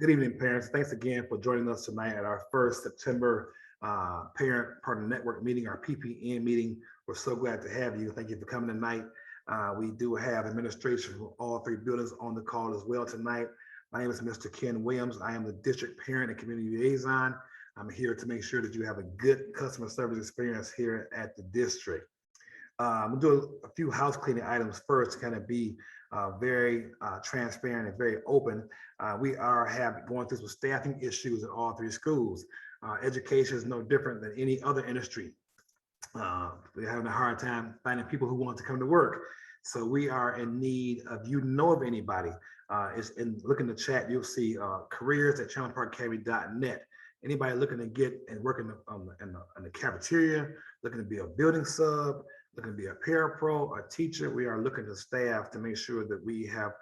Good evening, parents. Thanks again for joining us tonight at our first September Parent Partner Network meeting, our PPN meeting. We're so glad to have you. Thank you for coming tonight. We do have administration from all three buildings on the call as well tonight. My name is Mr. Ken Williams. I am the district parent and community liaison. I'm here to make sure that you have a good customer service experience here at the district. We'll do a few house cleaning items first to kind of be very transparent and very open. We are going through some staffing issues in all three schools. Education is no different than any other industry. We're having a hard time finding people who want to come to work. So we are in need of, of anybody. Look in the chat, you'll see careers@chandlerparkacademy.net. Anybody looking to get and work in the cafeteria, looking to be a building sub, looking to be a parapro, a teacher, we are looking to staff to make sure that we have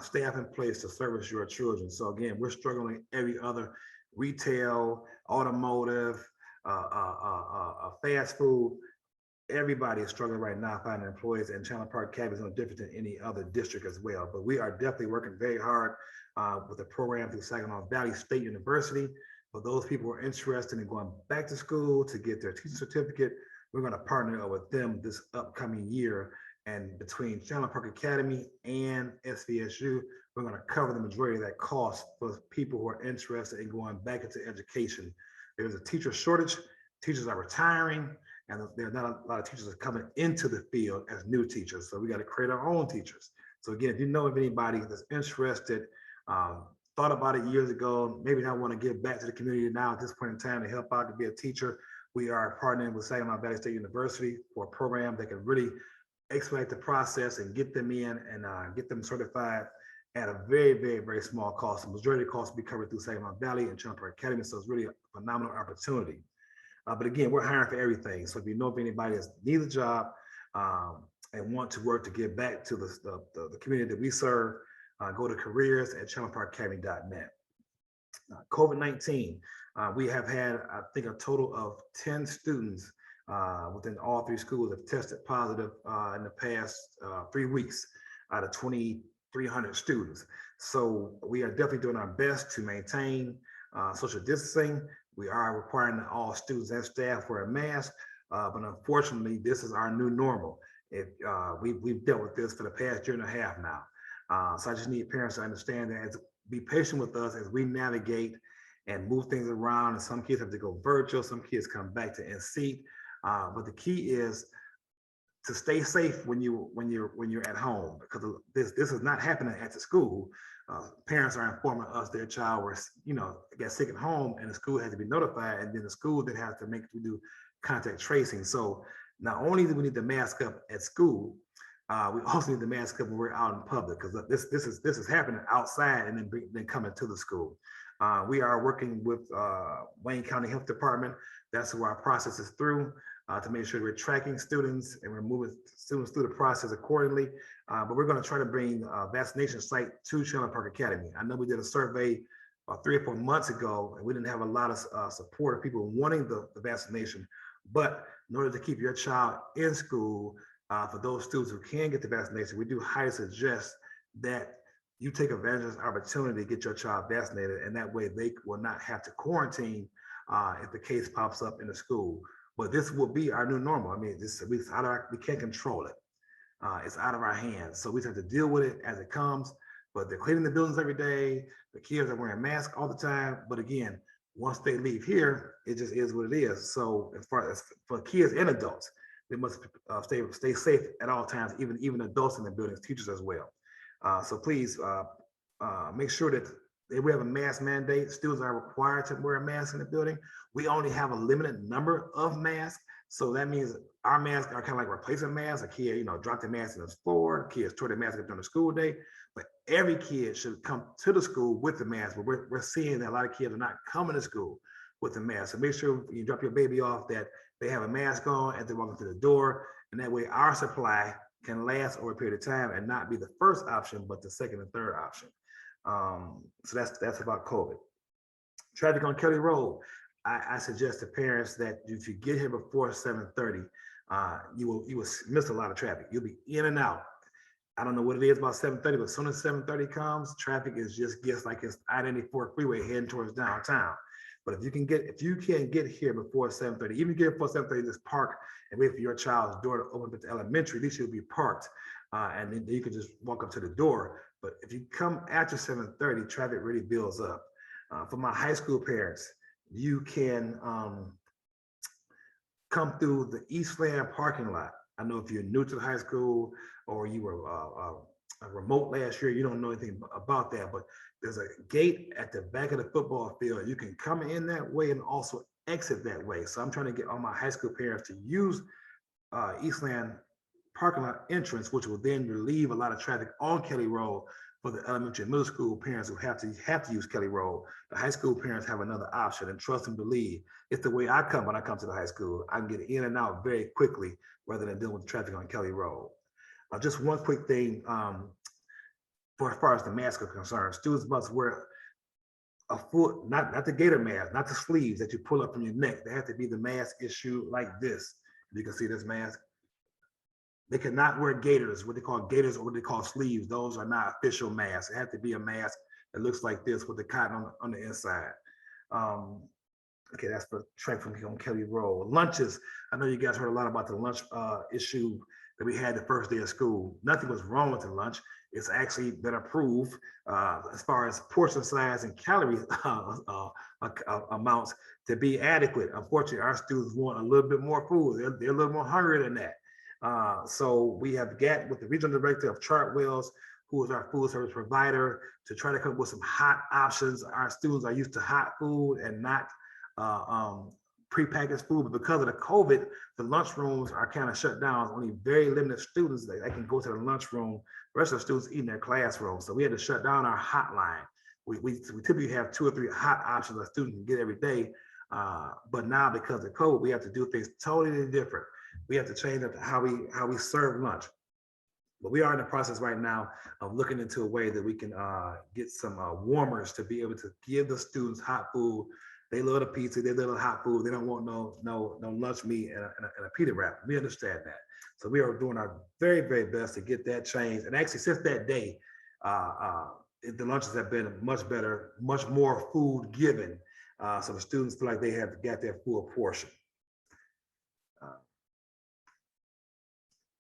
staff in place to service your children. So again, we're struggling every other retail, automotive, fast food. Everybody is struggling right now finding employees, and Chandler Park Academy is no different than any other district as well. But we are definitely working very hard with a program through Saginaw Valley State University. For those people who are interested in going back to school to get their teaching certificate, we're going to partner with them this upcoming year. And between Chandler Park Academy and SVSU, we're going to cover the majority of that cost for people who are interested in going back into education. There's a teacher shortage. Teachers are retiring, and there are not a lot of teachers that are coming into the field as new teachers. So we got to create our own teachers. So again, if you know of anybody that's interested, thought about it years ago, maybe not want to give back to the community now at this point in time to help out to be a teacher, we are partnering with Saginaw Valley State University for a program that can really expedite the process and get them in and get them certified at a very, very, very small cost. The majority of the costs will be covered through Saginaw Valley and Chandler Park Academy, so it's really a phenomenal opportunity. But again, we're hiring for everything. So if you know of anybody that needs a job and want to work to give back to the community that we serve, go to careers@chandlerparkacademy.net. COVID-19, we have had, I think, a total of 10 students within all three schools have tested positive in the past 3 weeks out of 2,300 students. So we are definitely doing our best to maintain social distancing. We are requiring that all students and staff wear a mask, but unfortunately, this is our new normal. We've dealt with this for the past year and a half now. So I just need parents to understand that, be patient with us as we navigate and move things around. And some kids have to go virtual, some kids come back to in seat. But the key is to stay safe when you're at home, because this is not happening at the school. Parents are informing us their child got sick at home, and the school has to be notified, and then the school then has to do contact tracing. So not only do we need to mask up at school, we also need to mask up when we're out in public, because this is happening outside and then coming to the school. We are working with Wayne County Health Department. That's who our process is through, to make sure we're tracking students and we're moving students through the process accordingly. But we're going to try to bring a vaccination site to Chandler Park Academy. I know we did a survey 3 or 4 months ago, and we didn't have a lot of support of people wanting the vaccination. But in order to keep your child in school, for those students who can get the vaccination, we do highly suggest that you take advantage of this opportunity to get your child vaccinated, and that way they will not have to quarantine if the case pops up in the school. But this will be our new normal. I mean, we can't control it. It's out of our hands. So we have to deal with it as it comes. But they're cleaning the buildings every day. The kids are wearing masks all the time. But again, once they leave here, it just is what it is. So as far as for kids and adults, they must stay safe at all times, even adults in the buildings, teachers as well. So please make sure that we have a mask mandate. Students are required to wear a mask in the building. We only have a limited number of masks. So that means our masks are kind of like replacement masks. A kid, dropped their mask in the floor. Kids tore their mask up during the school day. But every kid should come to the school with the mask. But we're seeing that a lot of kids are not coming to school with the mask. So make sure when you drop your baby off that they have a mask on as they walk into the door. And that way our supply can last over a period of time and not be the first option, but the second and third option. So that's about COVID. Traffic on Kelly Road. I suggest to parents that if you get here before 7:30, you will miss a lot of traffic. You'll be in and out. I don't know what it is about 7:30, but as soon as 7:30 comes, traffic is just gets like it's I-94 freeway heading towards downtown. But if you can get here before 7:30, even get here before 7:30, just park and wait for your child's door to open up to elementary. At least you'll be parked, and then you can just walk up to the door. But if you come after 7:30, traffic really builds up. For my high school parents, you can come through the Eastland parking lot. I know if you're new to the high school or you were remote last year, you don't know anything about that, but there's a gate at the back of the football field. You can come in that way and also exit that way. So I'm trying to get all my high school parents to use Eastland parking lot entrance, which will then relieve a lot of traffic on Kelly Road for the elementary and middle school parents who have to use Kelly Road. The high school parents have another option, and trust and believe. It's the way I come when I come to the high school. I can get in and out very quickly rather than dealing with traffic on Kelly Road. Just one quick thing for as far as the mask are concerned, students must wear a full, not the gator mask, not the sleeves that you pull up from your neck. They have to be the mask issue like this. You can see this mask. They cannot wear gaiters, what they call gaiters or what they call sleeves. Those are not official masks. It has to be a mask that looks like this with the cotton on the inside. Okay, that's for track from here on Kelly Road. Lunches. I know you guys heard a lot about the lunch issue that we had the first day of school. Nothing was wrong with the lunch. It's actually been approved as far as portion size and calorie amounts to be adequate. Unfortunately, our students want a little bit more food. They're a little more hungry than that. So we have got with the regional director of Chartwells, who is our food service provider, to try to come up with some hot options. Our students are used to hot food and not prepackaged food, but because of the COVID, the lunchrooms are kind of shut down. Only very limited students that can go to the lunchroom. The rest of the students eat in their classroom. So we had to shut down our hotline. We typically have 2 or 3 hot options a student can get every day. But now because of COVID, we have to do things totally different. We have to change up how we serve lunch. But we are in the process right now of looking into a way that we can get some warmers to be able to give the students hot food. They love the pizza, they love the hot food. They don't want no lunch meat and a pita wrap. We understand that. So we are doing our very, very best to get that changed. And actually, since that day, the lunches have been much better, much more food given. So the students feel like they have got their full portion.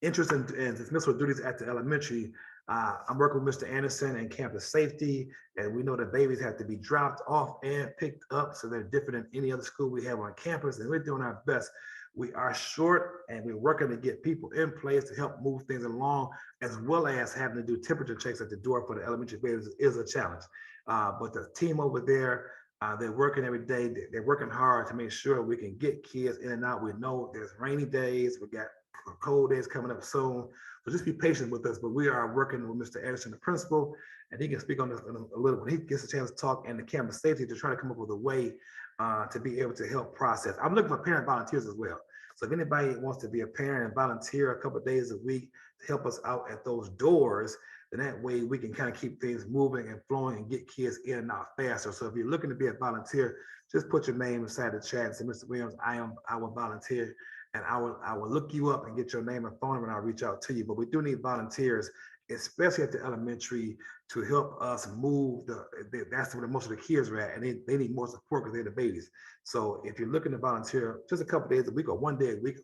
Interest in dismissal duties at the elementary. I'm working with Mr. Anderson and campus safety, and we know that babies have to be dropped off and picked up, so they're different than any other school we have on campus, and we're doing our best. We are short, and we're working to get people in place to help move things along, as well as having to do temperature checks at the door for the elementary babies is a challenge. But the team over there, they're working every day. They're working hard to make sure we can get kids in and out. We know there's rainy days. We got cold days coming up soon. So just be patient with us. But we are working with Mr. Ericson, the principal, and he can speak on this a little when he gets a chance to talk, and the campus safety to try to come up with a way to be able to help process. I'm looking for parent volunteers as well. So if anybody wants to be a parent and volunteer a couple of days a week to help us out at those doors, then that way we can kind of keep things moving and flowing and get kids in and out faster. So if you're looking to be a volunteer, just put your name inside the chat and say, Mr. Williams, I will volunteer, and I will look you up and get your name and phone number, and I'll reach out to you. But we do need volunteers, especially at the elementary, to help us move that's where most of the kids are at, and they need more support because they're the babies. So if you're looking to volunteer just a couple days a week or 1 day a week,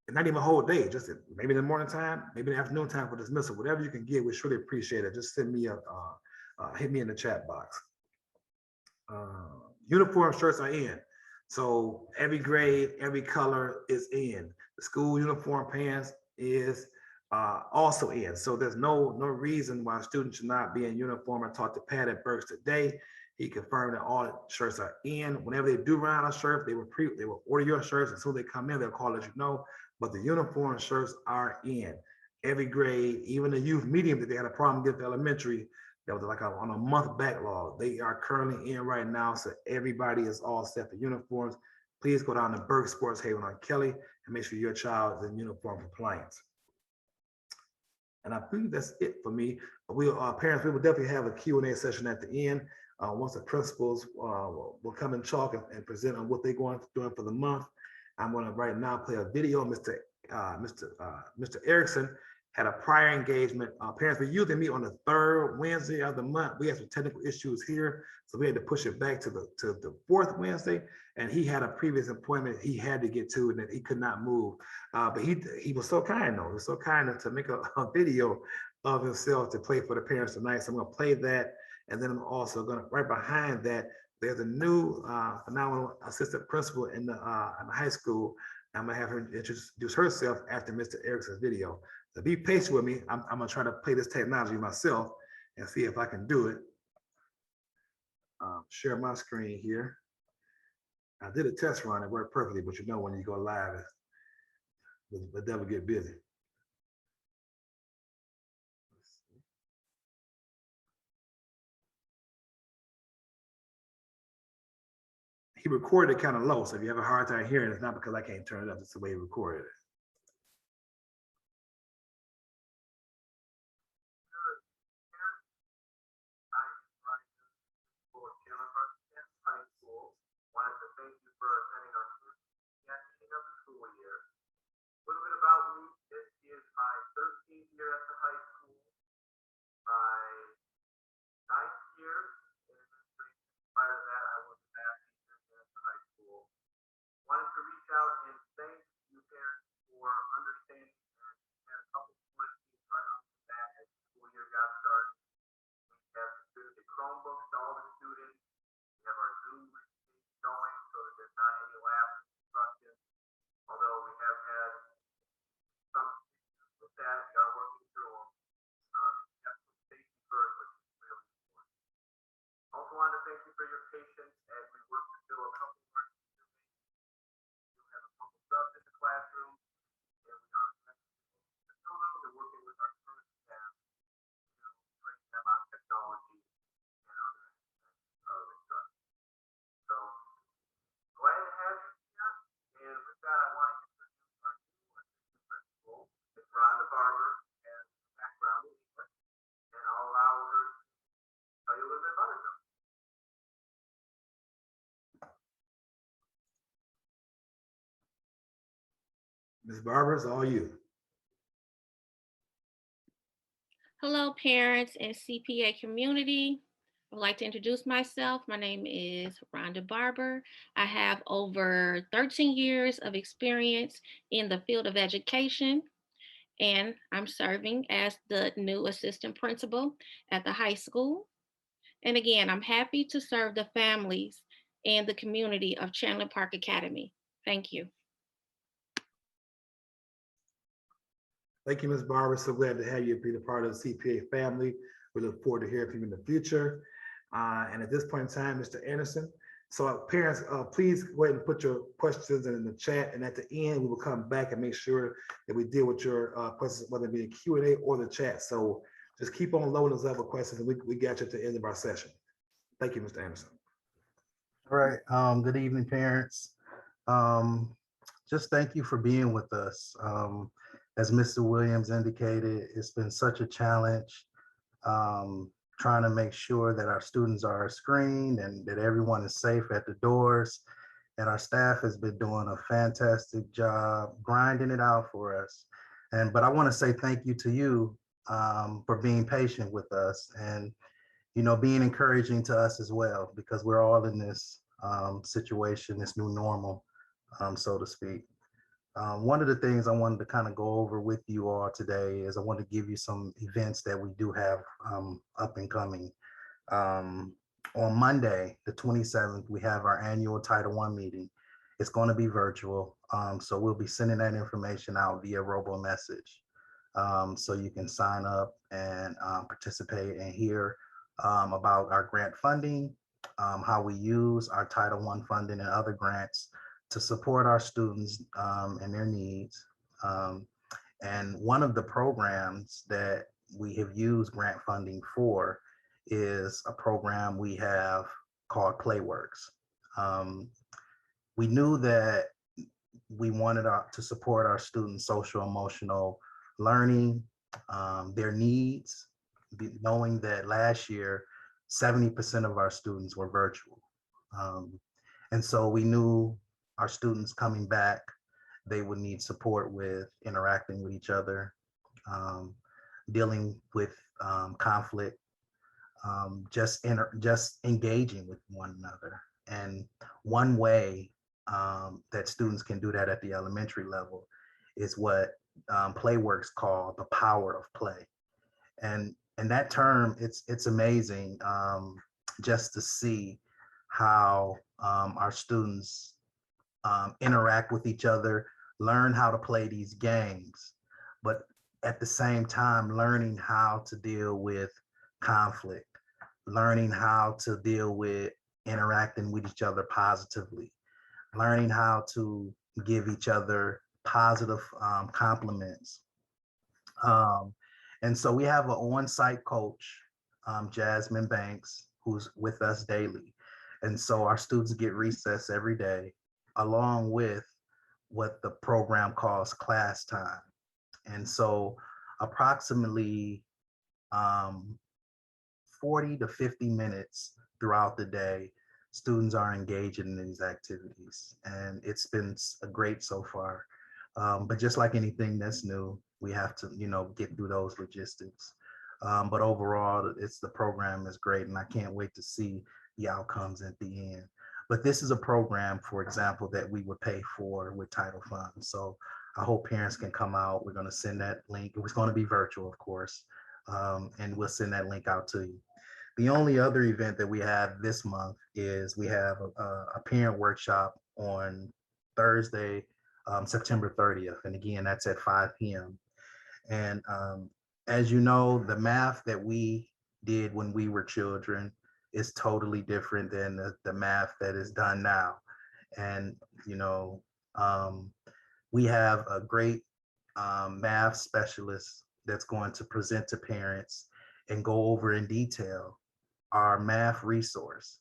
and not even a whole day, just maybe in the morning time, maybe in the afternoon time for dismissal, whatever you can get, we surely appreciate it. Just send me hit me in the chat box. Uniform shirts are in. So every grade, every color is in. The school uniform pants is also in. So there's no reason why students should not be in uniform. I talked to Pat at Berks today. He confirmed that all shirts are in. Whenever they do run out of shirts, they will order your shirts. As soon as they come in, they'll call let you know. But the uniform shirts are in. Every grade, even the youth medium that they had a problem with elementary, that was like on a month backlog. They are currently in right now, so everybody is all set for uniforms. Please go down to Berks Sports Haven on Kelly and make sure your child is in uniform compliance. And I believe that's it for me. Parents, we will definitely have a Q&A session at the end. Once the principals will come and talk and present on what they're doing for the month. I'm going to right now play a video. Mr. Ericson had a prior engagement. Parents, we usually meet on the third Wednesday of the month. We had some technical issues here, so we had to push it back to the fourth Wednesday. And he had a previous appointment he had to get to, and that he could not move. But he was so kind, though. He was so kind to make a video of himself to play for the parents tonight. So I'm going to play that, and then I'm also going to, right behind that, there's a new phenomenal assistant principal in the high school. I'm gonna have her introduce herself after Mr. Erickson's video. So be patient with me. I'm gonna try to play this technology myself and see if I can do it. Share my screen here. I did a test run. It worked perfectly, but you know when you go live, the devil get busy. He recorded it kind of low, so if you have a hard time hearing it, it's not because I can't turn it up. It's the way he recorded it. Wanted to thank you for attending our beginning of the school year. A little bit about me. This is my 13th year at the high school, my 9th year in administration. Prior to that, I was a math teacher at the high school. Wanted to reach out and thank you parents for understanding and had a couple points right off the bat as the school year got started. We have distributed Chromebooks to all the students. We have our Zoom going so that there's not any lapse in instruction. Although we have had some issues with that, we are working through them. We have to put safety first, which is really important. Also wanted to thank you for your patience as we work to fill a couple more teacher vacancies. We have a couple subs in the classroom, and we are to fill those and working with our current staff to train them on technology and other aspects of instruction. So glad to have you here. And with that, I want to introduce our new assistant principal, Ms. Rhonda Barber, and background in English. And I'll allow her to tell you a little bit about herself. Ms. Barber, it's all you. Hello, parents and CPA community. I would like to introduce myself. My name is Rhonda Barber. I have over 13 years of experience in the field of education, and I'm serving as the new assistant principal at the high school. And again, I'm happy to serve the families and the community of Chandler Park Academy. Thank you. Thank you, Ms. Barber. So glad to have you be a part of the CPA family. We look forward to hearing from you in the future. And at this point in time, Mr. Anderson. So parents, please go ahead and put your questions in the chat. And at the end, we will come back and make sure that we deal with your questions, whether it be a Q&A or the chat. So just keep on loading those other questions, and we got you at the end of our session. Thank you, Mr. Anderson. All right. Good evening, parents. Just thank you for being with us. As Mr. Williams indicated, it's been such a challenge trying to make sure that our students are screened and that everyone is safe at the doors. And our staff has been doing a fantastic job grinding it out for us. But I want to say thank you to you for being patient with us and being encouraging to us as well, because we're all in this situation, this new normal, so to speak. One of the things I wanted to kind of go over with you all today is I want to give you some events that we do have up and coming. On Monday, the 27th, we have our annual Title I meeting. It's going to be virtual, so we'll be sending that information out via robo message. So you can sign up and participate and hear about our grant funding, how we use our Title I funding and other grants to support our students and their needs. And one of the programs that we have used grant funding for is a program we have called PlayWorks. We knew that we wanted to support our students' social emotional learning, their needs, knowing that last year, 70% of our students were virtual. And so we knew our students coming back, they would need support with interacting with each other, dealing with conflict, just engaging with one another. And one way that students can do that at the elementary level is what PlayWorks call the power of play. And that term, it's amazing just to see how our students interact with each other, learn how to play these games, but at the same time learning how to deal with conflict, learning how to deal with interacting with each other positively, learning how to give each other positive compliments. Um, and so we have an on-site coach, Jasmine Banks, who's with us daily. And so our students get recess every day, along with what the program calls class time. And so approximately 40 to 50 minutes throughout the day, students are engaged in these activities. And it's been great so far. But just like anything that's new, we have to, get through those logistics. But overall, the program is great, and I can't wait to see the outcomes at the end. But this is a program, for example, that we would pay for with title funds. So I hope parents can come out. We're going to send that link. It was going to be virtual, of course, and we'll send that link out to you. The only other event that we have this month is we have a parent workshop on Thursday, September 30th. And again, that's at 5 p.m. And as you know, the math that we did when we were children is totally different than the math that is done now. And, we have a great math specialist that's going to present to parents and go over in detail our math resource.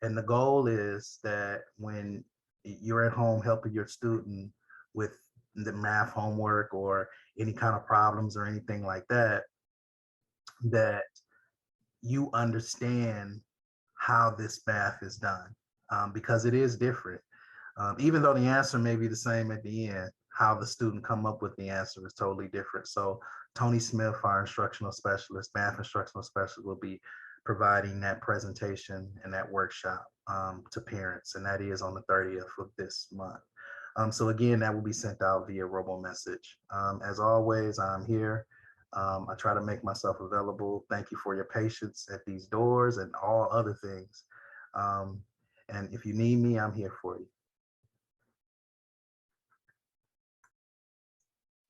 And the goal is that when you're at home helping your student with the math homework or any kind of problems or anything like that, that you understand how this math is done, because it is different. Even though the answer may be the same at the end, how the student come up with the answer is totally different. So Tony Smith, our instructional specialist, math instructional specialist, will be providing that presentation and that workshop to parents, and that is on the 30th of this month. So again, that will be sent out via robo message. As always, I'm here. I try to make myself available. Thank you for your patience at these doors and all other things. And if you need me, I'm here for you.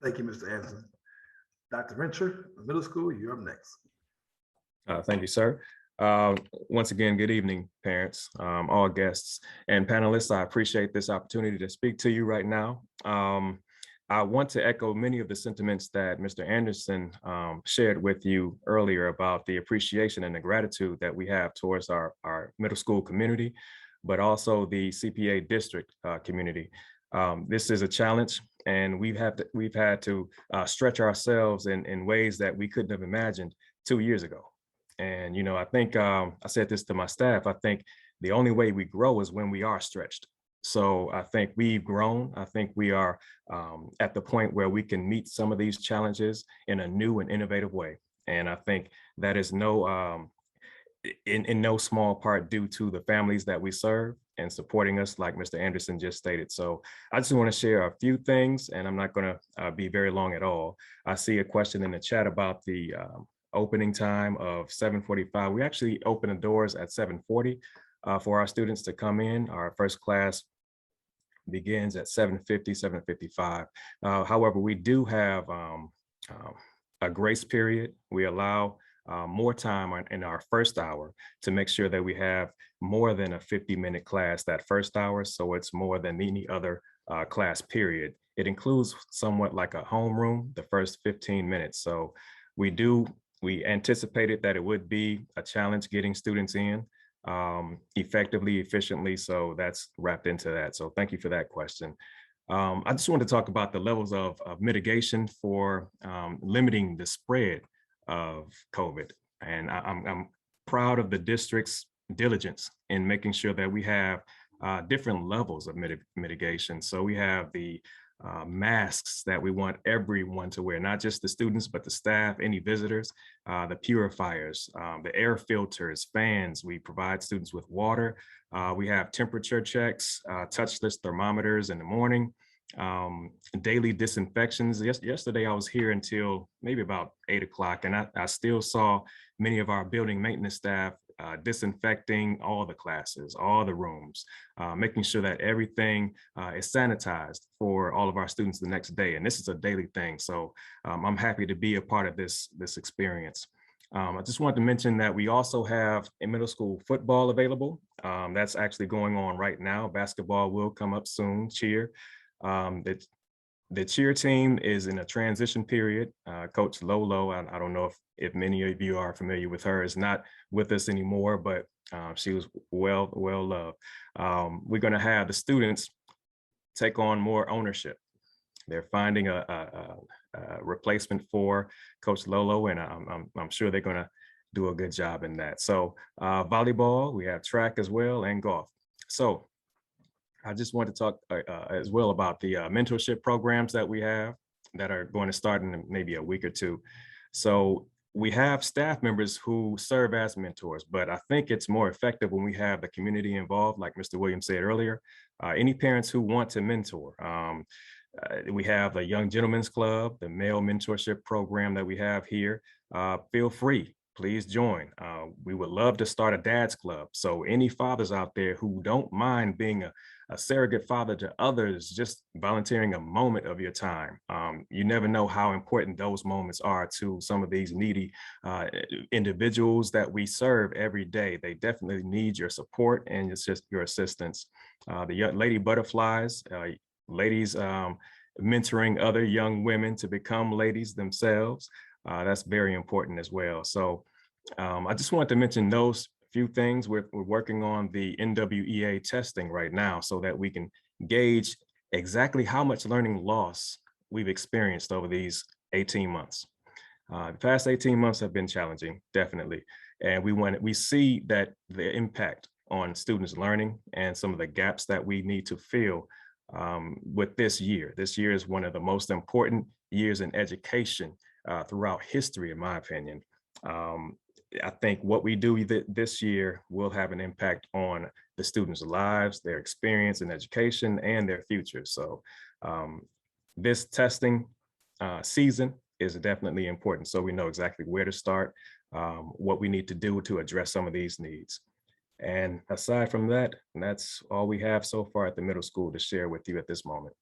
Thank you, Mr. Anderson. Dr. Rencher, middle school, you're up next. Thank you, sir. Once again, good evening, parents, all guests and panelists. I appreciate this opportunity to speak to you right now. I want to echo many of the sentiments that Mr. Anderson shared with you earlier about the appreciation and the gratitude that we have towards our middle school community, but also the CPA district community. This is a challenge, and we've had to stretch ourselves in ways that we couldn't have imagined 2 years ago. And, I think I said this to my staff, I think the only way we grow is when we are stretched. So I think we've grown. I think we are at the point where we can meet some of these challenges in a new and innovative way. And I think that is in no small part due to the families that we serve and supporting us, like Mr. Anderson just stated. So I just want to share a few things, and I'm not going to be very long at all. I see a question in the chat about the opening time of 7:45. We actually open the doors at 7:40 for our students to come in. Our first class begins at 7:50, 7:55. However, we do have a grace period. We allow more time in our first hour to make sure that we have more than a 50-minute class that first hour. So it's more than any other class period. It includes somewhat like a homeroom the first 15 minutes. So we anticipated that it would be a challenge getting students in effectively, efficiently. So that's wrapped into that. So thank you for that question. I just wanted to talk about the levels of mitigation for limiting the spread of COVID. And I'm proud of the district's diligence in making sure that we have different levels of mitigation. So we have the masks that we want everyone to wear, not just the students, but the staff, any visitors, the purifiers, the air filters, fans. We provide students with water. We have temperature checks, touchless thermometers in the morning, daily disinfections. Yesterday, I was here until maybe about 8 o'clock, and I still saw many of our building maintenance staff disinfecting all the classes, all the rooms, making sure that everything is sanitized for all of our students the next day. And this is a daily thing. So I'm happy to be a part of this experience. I just wanted to mention that we also have a middle school football available. That's actually going on right now. Basketball will come up soon, cheer. The cheer team is in a transition period. Coach Lolo, I don't know if many of you are familiar with her, is not with us anymore, but she was well loved. We're going to have the students take on more ownership. They're finding a replacement for Coach Lolo, and I'm sure they're going to do a good job in that. So volleyball, we have track as well, and golf. So I just want to talk as well about the mentorship programs that we have that are going to start in maybe a week or two. So we have staff members who serve as mentors, but I think it's more effective when we have the community involved, like Mr. Williams said earlier. Any parents who want to mentor, we have the Young Gentlemen's Club, the male mentorship program that we have here. Feel free, please join. We would love to start a dad's club. So any fathers out there who don't mind being a surrogate father to others, just volunteering a moment of your time. You never know how important those moments are to some of these needy individuals that we serve every day. They definitely need your support and it's just your assistance. The young lady butterflies, ladies mentoring other young women to become ladies themselves. That's very important as well. So I just wanted to mention those few things. We're working on the NWEA testing right now so that we can gauge exactly how much learning loss we've experienced over these 18 months. The past 18 months have been challenging, definitely. And we see that the impact on students' learning and some of the gaps that we need to fill with this year. This year is one of the most important years in education throughout history, in my opinion. I think what we do this year will have an impact on the students' lives, their experience in education, and their future. So this testing season is definitely important. So we know exactly where to start, what we need to do to address some of these needs. And aside from that, that's all we have so far at the middle school to share with you at this moment.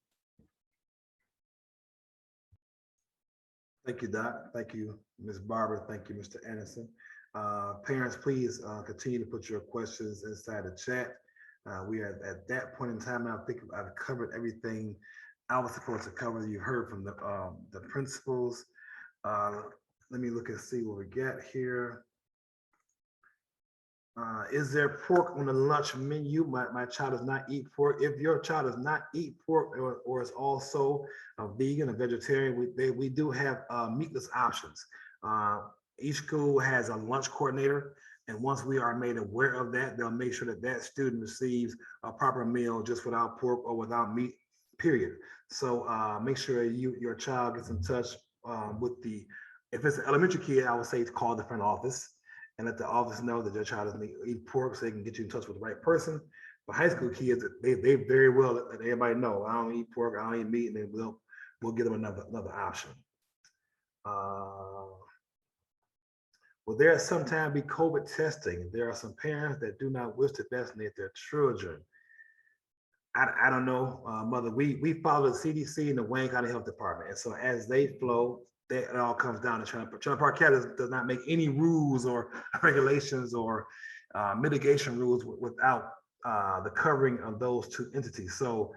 Thank you, Doc. Thank you, Ms. Barber. Thank you, Mr. Anderson. Parents, please continue to put your questions inside the chat. We are at that point in time now. I think I've covered everything I was supposed to cover. You heard from the principals. Let me look and see what we got here. Is there pork on the lunch menu? My child does not eat pork. If your child does not eat pork or is also a vegan, a vegetarian, we do have meatless options. Each school has a lunch coordinator, and once we are made aware of that, they'll make sure that that student receives a proper meal just without pork or without meat, period. So make sure your child gets in touch with if it's an elementary kid, I would say to call the front office and let the office know that your child doesn't eat pork so they can get you in touch with the right person. For high school kids, they very well let everybody know, I don't eat pork, I don't eat meat, and then we'll give them another option. Will there sometime be COVID testing? There are some parents that do not wish to vaccinate their children. I don't know, Mother. We follow the CDC and the Wayne County Health Department, and so as they flow, it all comes down to Trailer Park County does not make any rules or regulations or mitigation rules without the covering of those two entities. So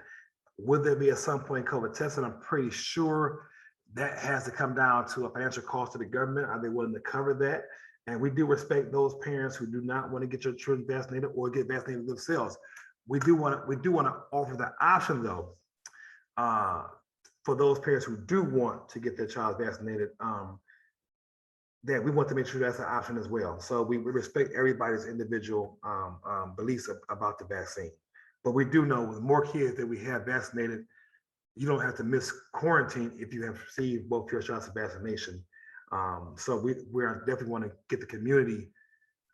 would there be at some point COVID testing? I'm pretty sure that has to come down to a financial cost to the government. Are they willing to cover that? And we do respect those parents who do not want to get your children vaccinated or get vaccinated themselves. We do want to offer the option though, for those parents who do want to get their child vaccinated, that we want to make sure that's an option as well. So we respect everybody's individual beliefs about the vaccine. But we do know the more kids that we have vaccinated, you don't have to miss quarantine if you have received both your shots of vaccination. So we are definitely want to get the community,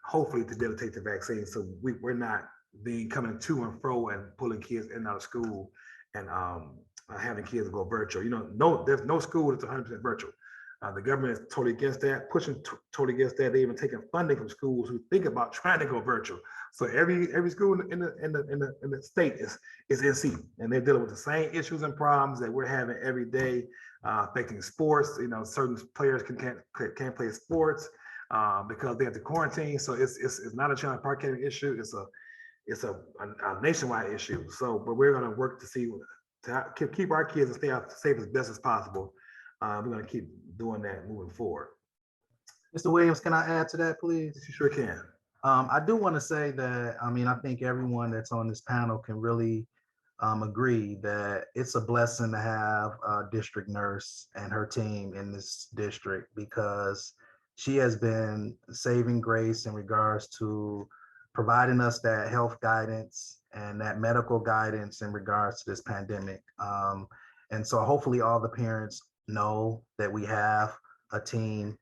hopefully, to be able to take the vaccine. So we're not being coming to and fro and pulling kids in and out of school and having kids go virtual. No, there's no school that's 100% virtual. The government is totally against that, pushing totally against that. They even taking funding from schools who think about trying to go virtual. So every school in the state is in seat, and they're dealing with the same issues and problems that we're having every day, affecting sports. Certain players can't play sports because they have to quarantine. So it's not a Chandler Park County issue. It's a nationwide issue. So, but we're going to work to see to keep our kids and stay out safe as best as possible. We're going to keep doing that moving forward. Mr. Williams, can I add to that, please? You sure can. I do want to say that, I think everyone that's on this panel can really agree that it's a blessing to have a district nurse and her team in this district, because she has been saving grace in regards to providing us that health guidance and that medical guidance in regards to this pandemic. And so hopefully all the parents know that we have a team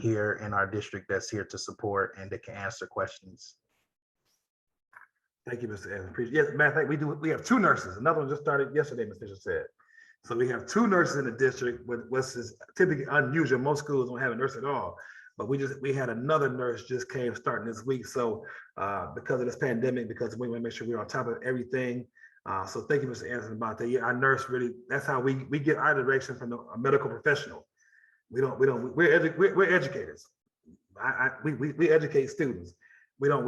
here in our district that's here to support and that can answer questions. Thank you, Mr. Evans. Yes, matter of fact, we have two nurses. Another one just started yesterday, Ms. Fisher said. So we have two nurses in the district, which is typically unusual. Most schools don't have a nurse at all. But we had another nurse just came starting this week. So because of this pandemic, because we want to make sure we're on top of everything. So thank you, Mr. Anderson, about that. Yeah, our nurse really, that's how we get our direction from a medical professional. We're educators. We educate students. We don't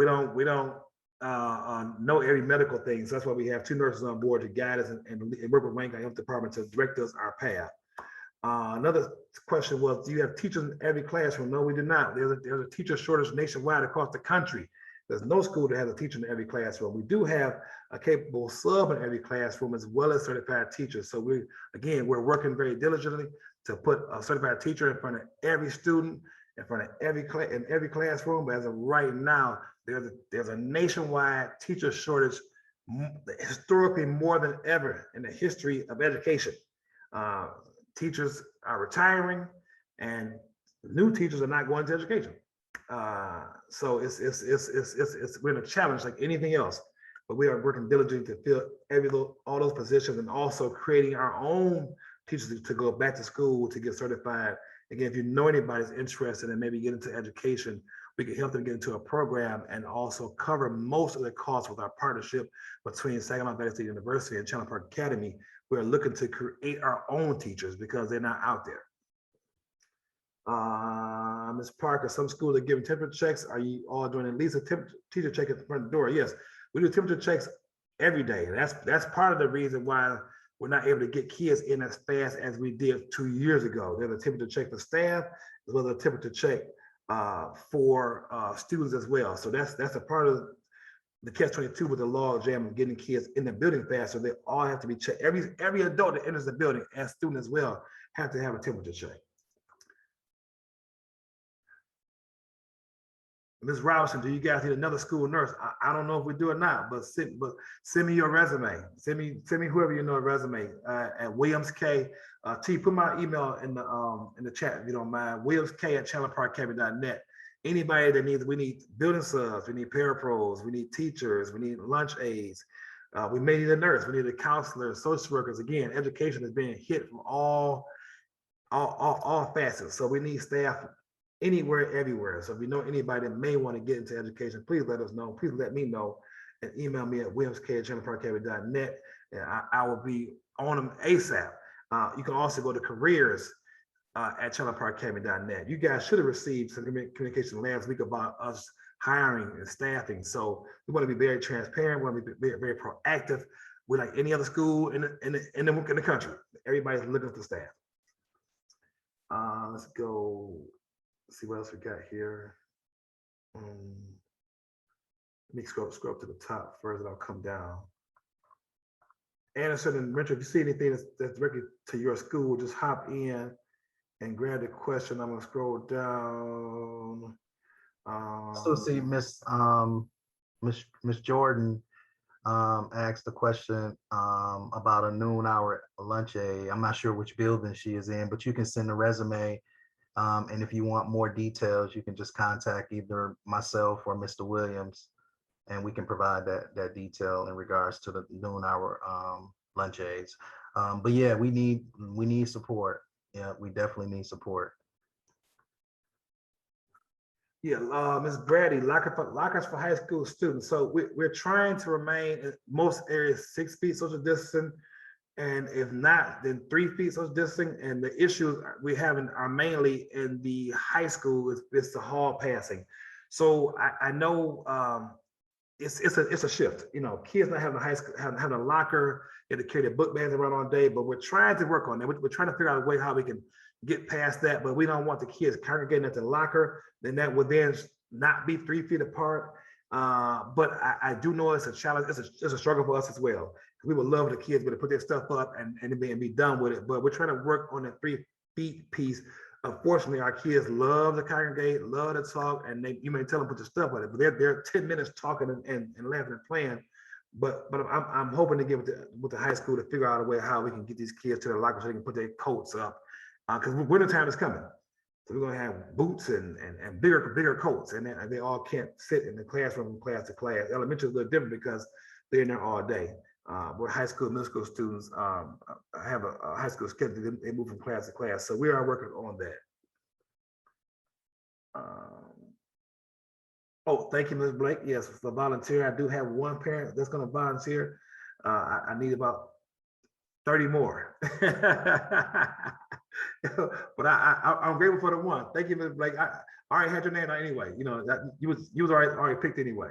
know every medical thing. So that's why we have two nurses on board to guide us and work with Wayne County Health Department to direct us our path. Another question was, do you have teachers in every classroom? No, we do not. There's a teacher shortage nationwide across the country. There's no school that has a teacher in every classroom. We do have a capable sub in every classroom as well as certified teachers. So we're working very diligently to put a certified teacher in front of every student, in front of every classroom. But as of right now, there's a nationwide teacher shortage, historically more than ever in the history of education. Teachers are retiring, and new teachers are not going to education. So we're in a challenge like anything else, but we are working diligently to fill all those positions, and also creating our own teachers to go back to school to get certified. Again, if you know anybody's interested in maybe get into education, we can help them get into a program and also cover most of the costs with our partnership between Saginaw Valley State University and Chandler Park Academy. We're looking to create our own teachers because they're not out there. Ms. Parker, some schools are giving temperature checks. Are you all doing at least a teacher check at the front door? Yes, we do temperature checks every day. That's part of the reason why we're not able to get kids in as fast as we did 2 years ago. There's a temperature check for staff, as well as a temperature check for students as well. So that's a part of the catch-22 with the law jam of getting kids in the building faster. They all have to be checked. Every adult that enters the building, and students as well, have to have a temperature check. Ms. Robinson, do you guys need another school nurse? I don't know if we do or not, but send me your resume. Send me whoever you know a resume at Williams K. T, put my email in the chat if you don't mind. WilliamsK@chandlerparkacademy.net. Anybody that we need building subs, we need parapros, we need teachers, we need lunch aides. We may need a nurse, we need a counselor, social workers. Again, education is being hit from all facets. So we need staff anywhere, everywhere. So if you know anybody that may want to get into education, please let us know. Please let me know and email me at WilliamsK@chandlerparkacademy.net, and I will be on them ASAP. You can also go to careers at chandlerparkacademy.net. You guys should have received some communication last week about us hiring and staffing. So we want to be very transparent. We want to be very, very proactive. We're like any other school in the country. Everybody's looking for staff. Let's go. See what else we got here. Let me scroll up to the top first, and I'll come down. Anderson and Rencher, if you see anything that's directed to your school, just hop in and grab the question. I'm gonna scroll down. So see Miss Jordan, asked a question about a noon hour lunch aid. I'm not sure which building she is in, but you can send a resume. And if you want more details, you can just contact either myself or Mr. Williams, and we can provide that detail in regards to the noon hour lunch aids. But yeah, we need support. Yeah, we definitely need support. Yeah, Ms. Brady, lockers for high school students. So we're trying to remain in most areas 6 feet social distancing, and if not, then 3 feet social distancing. And the issues we having are mainly in the high school. It's the hall passing. So I know it's a shift. You know, kids not having a high school having a locker, they have to carry their book bags around all day. But we're trying to work on that. We're trying to figure out a way how we can get past that. But we don't want the kids congregating at the locker. Then that would then not be 3 feet apart. But I do know it's a challenge. It's a struggle for us as well. We would love the kids to put their stuff up and be done with it. But we're trying to work on the 3 feet piece. Unfortunately, our kids love to congregate, love to talk, and you may tell them put your stuff on it, but they're 10 minutes talking and laughing and playing. But I'm hoping to get with the high school to figure out a way how we can get these kids to the locker so they can put their coats up, because winter time is coming. So we're gonna have boots and bigger coats, and they all can't sit in the classroom from class to class. Elementary is a little different because they're in there all day. Where high school, middle school students have a high school schedule, they move from class to class. So we are working on that. Oh, thank you, Ms. Blake. Yes, for volunteer. I do have one parent that's going to volunteer. I need about 30 more. But I'm grateful for the one. Thank you, Ms. Blake. I already had your name anyway. You know that you was already picked anyway.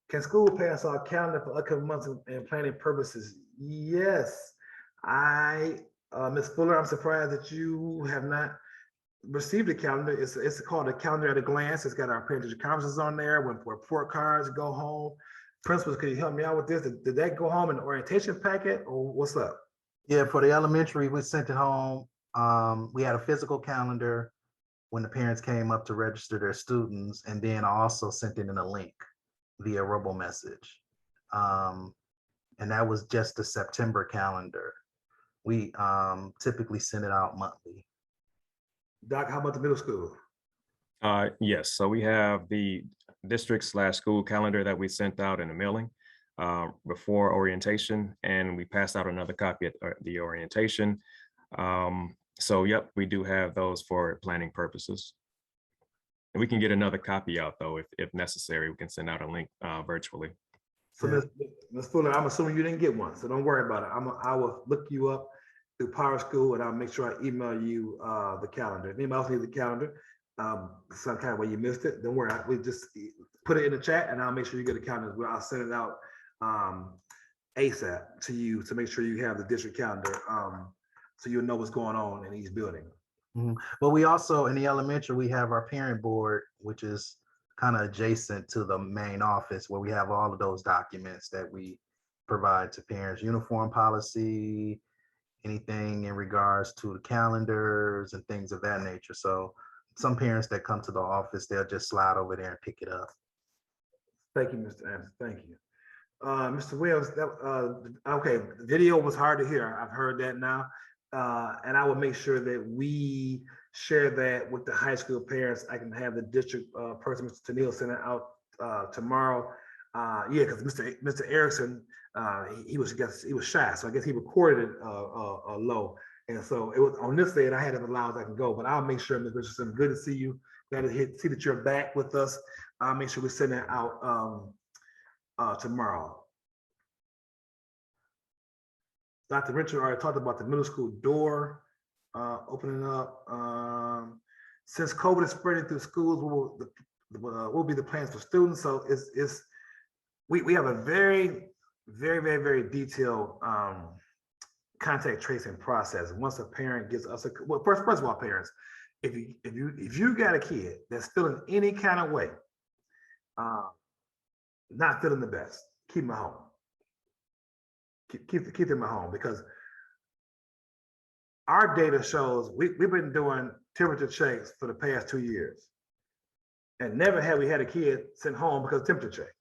Can school pass our calendar for upcoming months and planning purposes? Yes. Ms. Fuller, I'm surprised that you have not received a calendar. It's called a calendar at a glance. It's got our parent-teacher conferences on there, when report cards go home. Principals, could you help me out with this? Did that go home in the orientation packet, or what's up? Yeah, for the elementary, we sent it home. We had a physical calendar when the parents came up to register their students, and then I also sent it in a link via robo message. And that was just the September calendar. We typically send it out monthly. Doc, how about the middle school? Yes, so we have the district/school calendar that we sent out in the mailing before orientation, and we passed out another copy at the orientation. So yep, we do have those for planning purposes. And we can get another copy out though, if necessary. We can send out a link virtually. So Ms. Fuller, I'm assuming you didn't get one, so don't worry about it. I will look you up through Power School, and I'll make sure I email you the calendar. If anybody else needs the calendar, some kind of way you missed it, don't worry. We just put it in the chat, and I'll make sure you get the calendar. I'll send it out ASAP to you to make sure you have the district calendar, so you'll know what's going on in each building. But we also, in the elementary, we have our parent board, which is kind of adjacent to the main office, where we have all of those documents that we provide to parents: uniform policy, anything in regards to the calendars and things of that nature. So some parents that come to the office, they'll just slide over there and pick it up. Thank you, Mr. Anderson. Thank you. Mr. Williams, okay, the video was hard to hear. I've heard that now. And I will make sure that we share that with the high school parents. I can have the district person, Mr. Tennille, send it out tomorrow. Yeah, because Mr. Ericson, he was shy, so I guess he recorded it low. And so it was on this day, and I had as loud as I can go. But I'll make sure, Ms. Richardson, good to see you. Glad to see that you're back with us. I'll make sure we send that out tomorrow. Dr. Rencher already talked about the middle school door opening up. Since COVID is spreading through schools, what will be the plans for students? So we have a very detailed contact tracing process. Once a parent gives us well, first of all, parents, if you got a kid that's feeling any kind of way, not feeling the best, keep them at home. Keep them at home, because our data shows we've been doing temperature checks for the past 2 years, and never have we had a kid sent home because of temperature check.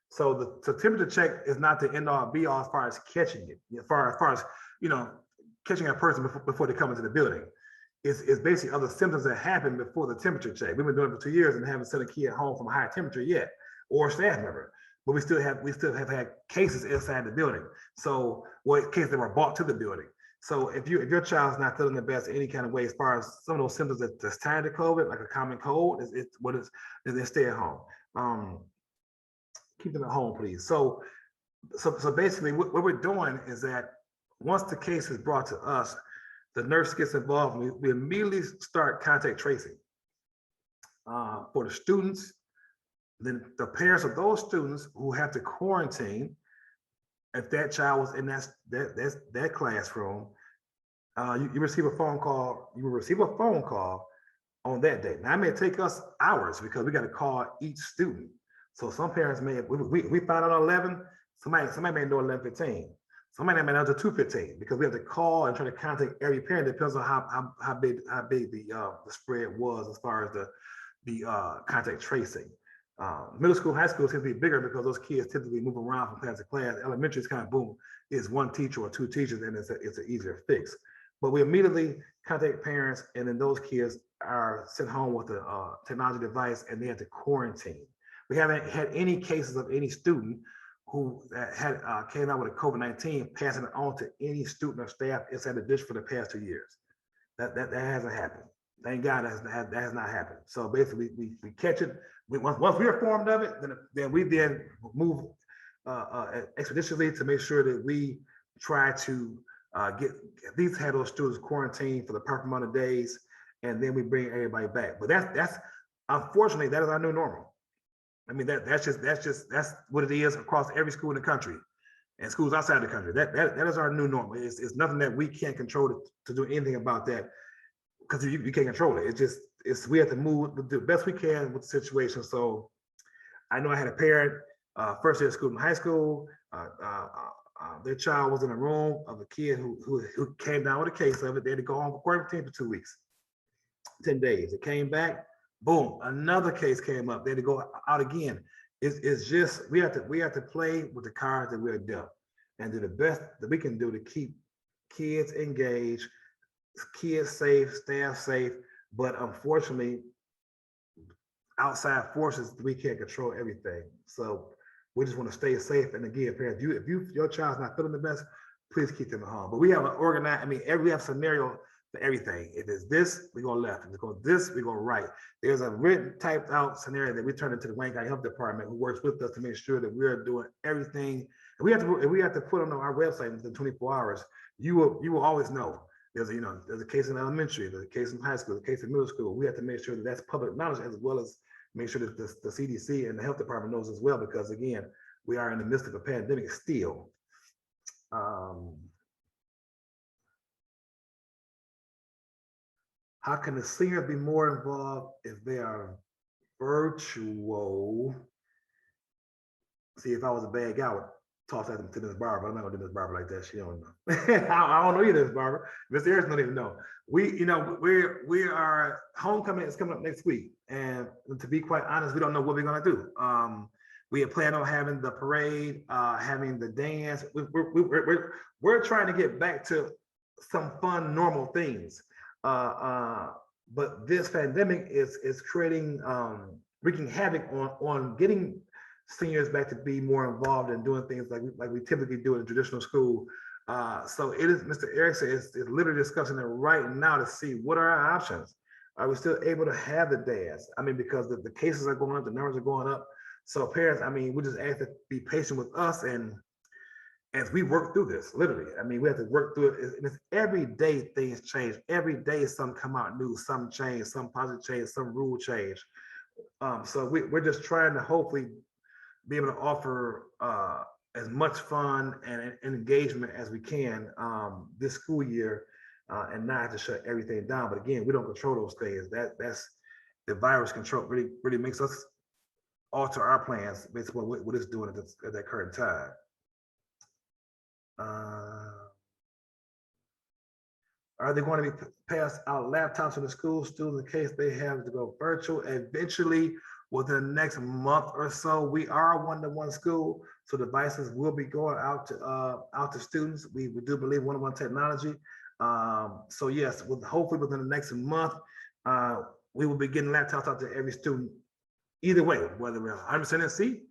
So the temperature check is not the end all be all as far as catching it, as far as catching a person before they come into the building. It's basically other symptoms that happen before the temperature check. We've been doing it for 2 years and haven't sent a kid home from a high temperature yet, or a staff member. But we still have had cases inside the building. So cases that were brought to the building. So if your child's not feeling the best in any kind of way, as far as some of those symptoms that's tied to COVID, like a common cold, then stay at home. Keep them at home, please. So basically what we're doing is that once the case is brought to us, the nurse gets involved and we immediately start contact tracing for the students. Then the parents of those students who have to quarantine, if that child was in that classroom, you receive a phone call. You will receive a phone call on that day. Now it may take us hours because we got to call each student. So some parents we found out at 11. Somebody may know 11:15. Somebody may know to 2:15 because we have to call and try to contact every parent. It depends on how big the spread was as far as the contact tracing. Middle school, high school tends to be bigger because those kids typically move around from class to class. Elementary is kind of boom, is one teacher or two teachers, and it's an easier fix. But we immediately contact parents, and then those kids are sent home with a technology device, and they have to quarantine. We haven't had any cases of any student who came out with a COVID-19 passing it on to any student or staff inside the district for the past 2 years. That hasn't happened. Thank God that has not happened. So basically, we catch it. Once we are informed of it, then we move expeditiously to make sure that we try to at least have those students quarantined for the proper amount of days, and then we bring everybody back. But that's unfortunately that is our new normal. I mean that's what it is across every school in the country and schools outside the country. That is our new normal. It's nothing that we can't control to do anything about that because you can't control it. We have to move the best we can with the situation. So I know I had a parent first year of school in high school. Their child was in a room of a kid who came down with a case of it. They had to go home for quarantine for 2 weeks, 10 days. It came back. Boom, another case came up. They had to go out again. It's just we have to play with the cards that we're dealt and do the best that we can do to keep kids engaged, kids safe, staff safe. But unfortunately, outside forces, we can't control everything. So we just want to stay safe. And again, parents, if your child's not feeling the best, please keep them at home. But we have an organized. We have a scenario for everything. If it's this, we go left. If it's going this, we go right. There's a written, typed out scenario that we turn into the Wayne County Health Department, who works with us to make sure that we're doing everything. And we have to put on our website within 24 hours. You will always know. There's a case in elementary, there's a case in high school, there's a case in middle school. We have to make sure that that's public knowledge as well as make sure that the CDC and the health department knows as well, because again, we are in the midst of a pandemic still. How can the seniors be more involved if they are virtual? See, if I was a bad guy, I would toss that to Ms. Barber. I'm not gonna do Ms. Barber like that. She don't know. I don't know either, Ms. Barber. Mr. Ericson don't even know. We are homecoming is coming up next week, and to be quite honest, we don't know what we're gonna do. We had planned on having the parade, having the dance. We're trying to get back to some fun, normal things. But this pandemic is creating, wreaking havoc on getting seniors back to be more involved in doing things like we typically do in a traditional school. So it is, Mr. Ericson is literally discussing it right now to see what are our options. Are we still able to have the dance? Because the cases are going up, the numbers are going up. So parents, we just ask to be patient with us, and as we work through this, literally, we have to work through it. And it's every day things change. Every day some come out new, some change, some positive change, some rule change. So we're just trying to hopefully be able to offer as much fun and engagement as we can this school year, and not to shut everything down. But again, we don't control those things. That's the virus control really makes us alter our plans based on what it's doing at that current time. All Are they going to be passed out laptops in the school students in case they have to go virtual? Eventually, within the next month or so, we are a one-to-one school, so devices will be going out to students. We do believe one-to-one technology. So yes, hopefully within the next month, we will be getting laptops out to every student. Either way, whether we're 100% in seat,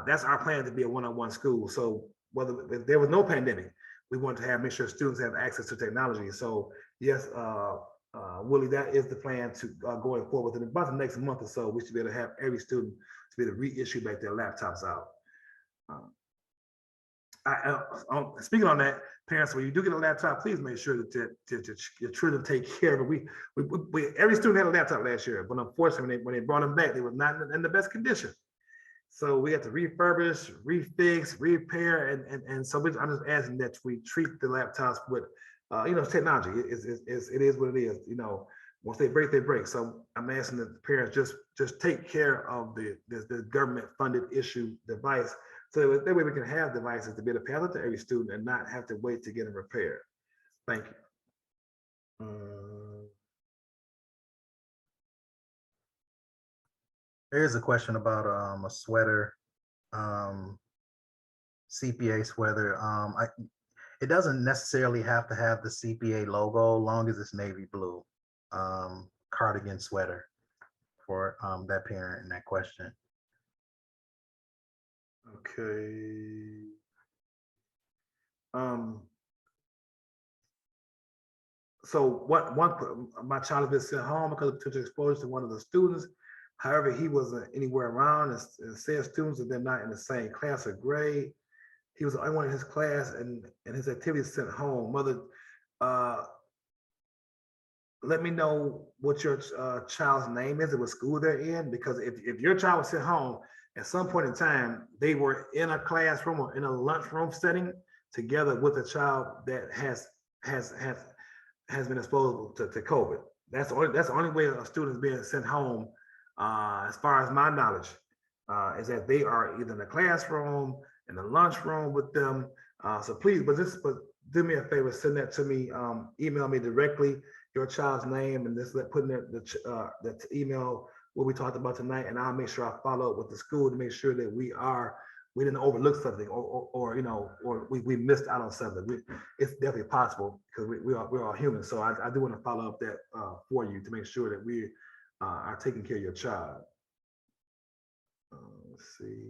that's our plan to be a one-on-one school. So whether if there was no pandemic, we want to make sure students have access to technology. So yes, Willie, that is the plan to going forward. Within about the next month or so, we should be able to have every student to be able to reissue back their laptops out. Speaking on that, parents, when you do get a laptop, please make sure that your children take care of it. Every student had a laptop last year, but unfortunately, when they brought them back, they were not in the best condition. So we have to refurbish, refix, repair, and so I'm just asking that we treat the laptops with, technology. It is what it is. Once they break, they break. So I'm asking that the parents just take care of the government-funded issue device, so that way we can have devices to be able to pass it to every student and not have to wait to get them repaired. Thank you. There's a question about a sweater, CPA sweater. It doesn't necessarily have to have the CPA logo, long as it's navy blue. Cardigan sweater for that parent in that question. Okay. So my child has been sent home because of potential exposure to one of the students. However, he wasn't anywhere around, and said students that they're not in the same class or grade. He was the only one in his class, and his activities sent home. Mother, let me know what your child's name is and what school they're in, because if your child was sent home, at some point in time, they were in a classroom or in a lunchroom setting together with a child that has been exposed to COVID. That's the only way a student is being sent home, as far as my knowledge, is that they are either in the classroom, in the lunchroom with them. So please, but do me a favor, send that to me, email me directly your child's name, and just put in the email what we talked about tonight, and I'll make sure I follow up with the school to make sure that we didn't overlook something, or we missed out on something. It's definitely possible, because we're all human. So I do want to follow up that for you to make sure that we are taking care of your child. Let's see.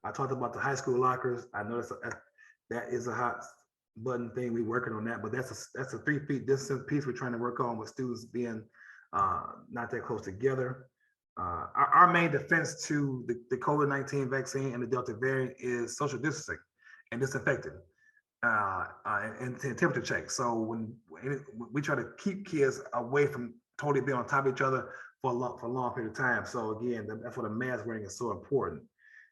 I talked about the high school lockers. I know that is a hot button thing. We're working on that, but that's a 3 feet distance piece we're trying to work on with students being not that close together. Our main defense to the COVID-19 vaccine and the Delta variant is social distancing and disinfecting and temperature checks. So when we try to keep kids away from totally being on top of each other for a long period of time. So again, that's why the mask wearing is so important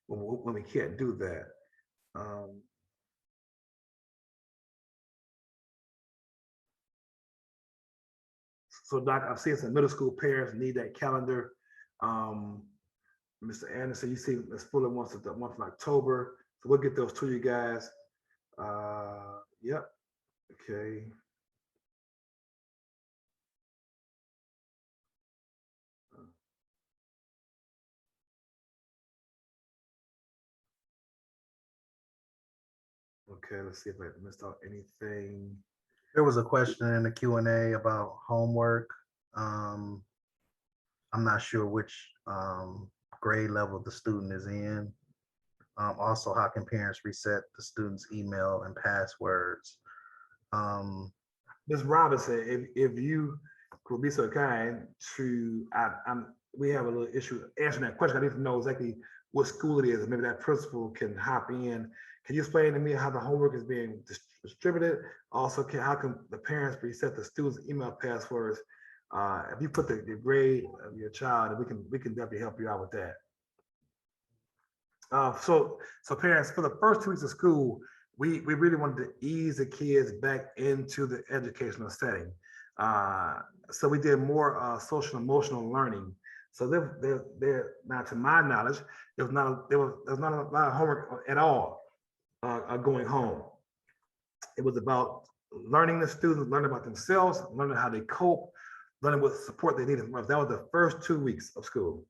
when we can't do that. So Doc, I've seen some middle school parents need that calendar. Mr. Anderson, you see Ms. Fuller wants the month of October. So we'll get those to you guys. Yep. Okay. Okay, let's see if I missed out anything. There was a question in the Q&A about homework. I'm not sure which grade level the student is in. Also, how can parents reset the student's email and passwords? Ms. Robinson, if you could be so kind to, we have a little issue answering that question. I need to know exactly what school it is, and maybe that principal can hop in. Can you explain to me how the homework is being distributed? Also, how can the parents reset the students' email passwords? If you put the grade of your child, we can definitely help you out with that. So parents, for the first 2 weeks of school, we really wanted to ease the kids back into the educational setting. So we did more social emotional learning. So they're now, to my knowledge, there was not a lot of homework at all. going home. It was about learning the students, learning about themselves, learning how they cope, learning what support they needed from us. That was the first 2 weeks of school.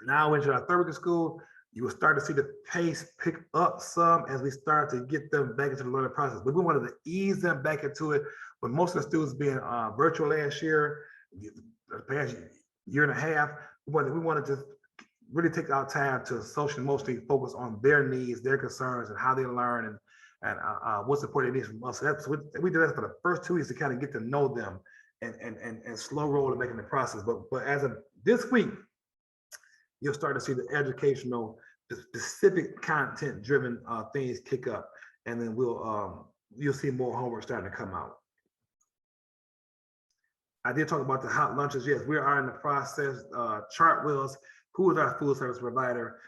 Now into our third week of school, you will start to see the pace pick up some as we start to get them back into the learning process. But we wanted to ease them back into it. With most of the students being virtual last year, the past year and a half, we wanted to really take our time to socially, emotionally focus on their needs, their concerns, and how they learn and what support they need from us. So that's what we did that for the first 2 weeks to kind of get to know them and slow roll to making the process. But as of this week, you'll start to see the educational, the specific content driven things kick up, and then you'll see more homework starting to come out. I did talk about the hot lunches. Yes, we are in the process. Chartwells, who is our food service provider,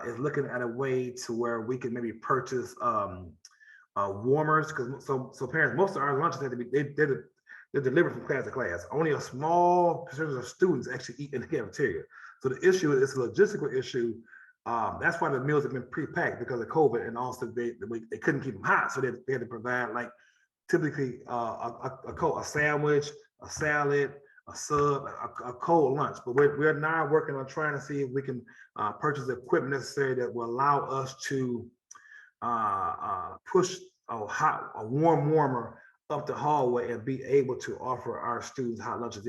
is looking at a way to where we can maybe purchase warmers, because so parents, most of our lunches have to be they're delivered from class to class. Only a small percentage of students actually eat in the cafeteria. So the issue is a logistical issue. That's why the meals have been pre-packed because of COVID, and also they couldn't keep them hot, so they had to provide like typically a sandwich, a salad, a sub, a cold lunch. But we're now working on trying to see if we can purchase the equipment necessary that will allow us to push a warm warmer up the hallway and be able to offer our students hot lunches.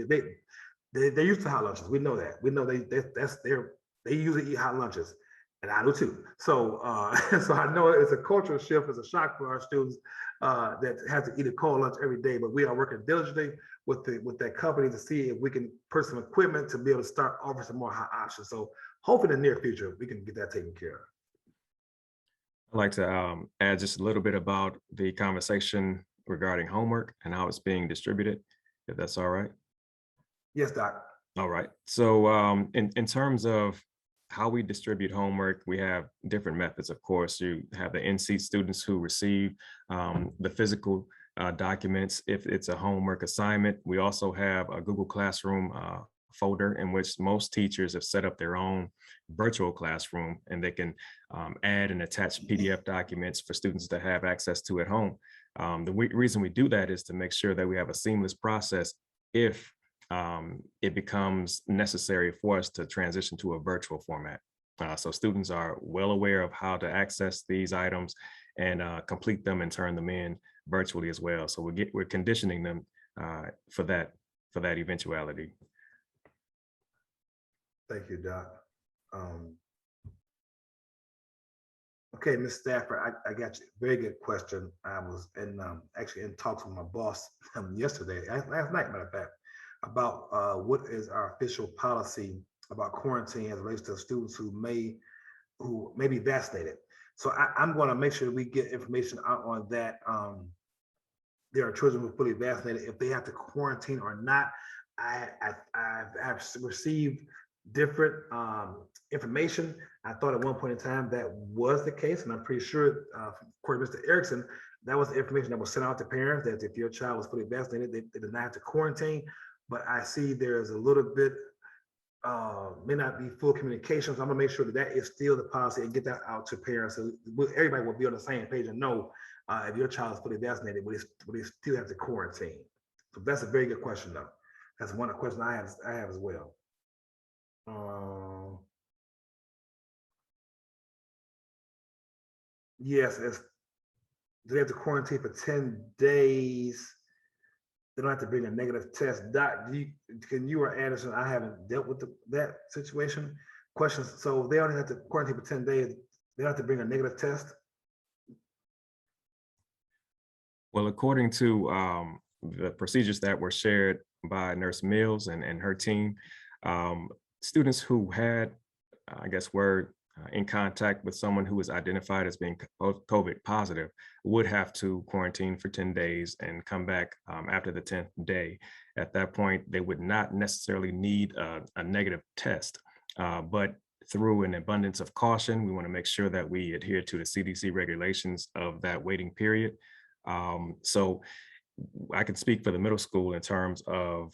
They're used to hot lunches. We know that. We know they usually eat hot lunches, and I do too. So so I know it's a cultural shift. It's a shock for our students that have to eat a cold lunch every day. But we are working diligently with that company to see if we can purchase some equipment to be able to start offering some more hot options. So hopefully in the near future we can get that taken care of. I'd like to add just a little bit about the conversation regarding homework and how it's being distributed, if that's all right. Yes, Doc. All right. So in terms of how we distribute homework, we have different methods. Of course, you have the in-seat students who receive the physical documents if it's a homework assignment. We also have a Google Classroom folder in which most teachers have set up their own virtual classroom, and they can add and attach PDF documents for students to have access to at home. The reason we do that is to make sure that we have a seamless process if it becomes necessary for us to transition to a virtual format. So students are well aware of how to access these items and complete them and turn them in virtually as well. So we're conditioning them for that eventuality. Thank you, Doc. Okay, Ms. Stafford, I got you. Very good question. I was actually in talks with my boss yesterday, last night, matter of fact, about what is our official policy about quarantine as it relates to students who may be vaccinated. So I'm going to make sure we get information out on that. There are children who are fully vaccinated. If they have to quarantine or not, I've received different information. I thought at one point in time that was the case, and I'm pretty sure, according to Mr. Ericson, that was the information that was sent out to parents, that if your child was fully vaccinated, they did not have to quarantine. But I see there's a little bit, may not be full communication, so I'm gonna make sure that is still the policy and get that out to parents, so everybody will be on the same page and know if your child is fully vaccinated, will they still have to quarantine? So that's a very good question, though. That's one question I have as well. Yes, do they have to quarantine for 10 days? They don't have to bring a negative test. Doc, can you or Anderson, I haven't dealt with that situation. Questions, so they only have to quarantine for 10 days. They don't have to bring a negative test? Well, according to the procedures that were shared by Nurse Mills and her team, students who had, I guess, were in contact with someone who was identified as being COVID positive would have to quarantine for 10 days and come back after the 10th day. At that point, they would not necessarily need a negative test, but through an abundance of caution, we want to make sure that we adhere to the CDC regulations of that waiting period. So I can speak for the middle school in terms of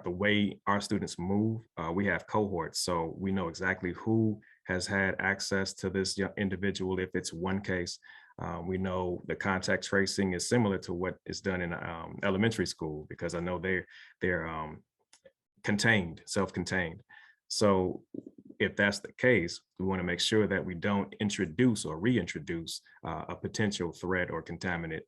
the way our students move. We have cohorts, so we know exactly who has had access to this young individual if it's one case. We know the contact tracing is similar to what is done in elementary school, because I know they're contained, self-contained. So if that's the case, we want to make sure that we don't introduce or reintroduce a potential threat or contaminant